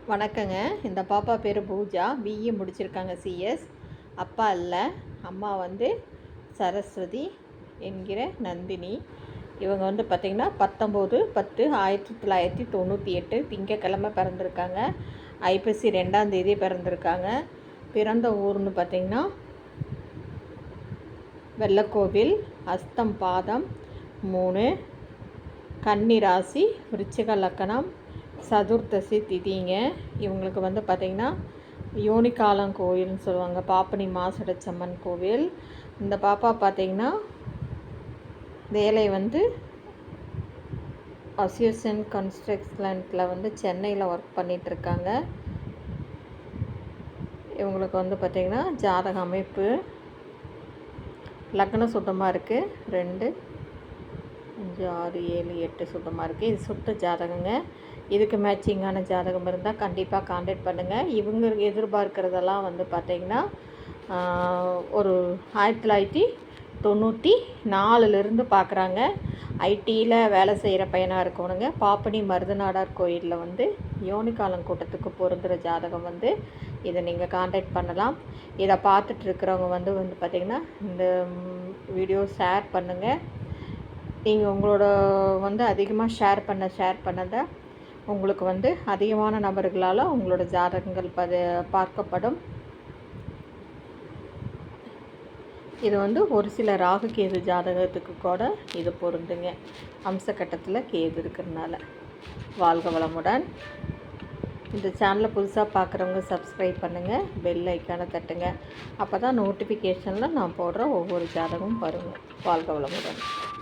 வணக்கங்க. இந்த பாப்பா பேர் பூஜா. பிஇ முடிச்சிருக்காங்க சிஎஸ். அப்பா இல்லை, அம்மா வந்து சரஸ்வதி என்கிற நந்தினி. இவங்க வந்து பார்த்திங்கன்னா 19/10/1998 திங்கக்கிழமை பிறந்திருக்காங்க. ஐப்பசி 2ஆம் தேதி பிறந்திருக்காங்க. பிறந்த ஊர்னு பார்த்திங்கன்னா வெள்ளக்கோவில், அஸ்தம் பாதம் 3, கன்னி ராசி, விருச்சிக லக்கணம், சதுர்த்தசி திதிங்க. இவங்களுக்கு வந்து பார்த்திங்கன்னா யோனிக்காலம் கோயில்னு சொல்லுவாங்க, பாப்பனி மாசடச்சம்மன் கோவில். இந்த பாப்பா பார்த்திங்கன்னா வேலை வந்து அசோசியேஷன் கன்ஸ்ட்ரக்ஷனில் வந்து சென்னையில் ஒர்க் பண்ணிகிட்ருக்காங்க. இவங்களுக்கு வந்து பார்த்திங்கன்னா ஜாதக அமைப்பு லக்னம் சுத்தமாக இருக்குது. 2, 5, 6, 7, 8 சுத்தமாக இருக்குது. இது சுத்த ஜாதகங்க. இதுக்கு மேட்சிங்கான ஜாதகம் இருந்தால் கண்டிப்பாக காண்டாக்ட் பண்ணுங்கள். இவங்க எதிர்பார்க்குறதெல்லாம் வந்து பார்த்திங்கன்னா ஒரு 1994 பார்க்குறாங்க. ஐடியில் வேலை செய்கிற பையனாக இருக்கணுங்க. பாப்பனி மருதநாடார் கோயிலில் வந்து யோனிக்காலம் கூட்டத்துக்கு பொருந்துகிற ஜாதகம் வந்து இதை நீங்கள் காண்டாக்ட் பண்ணலாம். இதை பார்த்துட்ருக்கிறவங்க வந்து பார்த்திங்கன்னா இந்த வீடியோ ஷேர் பண்ணுங்கள். நீங்கள் உங்களோட வந்து அதிகமாக ஷேர் பண்ணதை உங்களுக்கு வந்து அதிகமான நபர்களால் உங்களோட ஜாதகங்கள் பார்க்கப்படும். இது வந்து ஒரு சில ராகு கேது ஜாதகத்துக்கு கூட இது பொருந்துங்க. அம்சக்கட்டத்தில் கேது இருக்கிறதுனால. வாழ்க வளமுடன். இந்த சேனலை புதுசாக பார்க்குறவங்க சப்ஸ்கிரைப் பண்ணுங்கள், பெல் ஐக்கானை தட்டுங்க. அப்போ தான் நோட்டிஃபிகேஷனில் நான் போடுற ஒவ்வொரு ஜாதகமும் பாருங்கள். வாழ்க வளமுடன்.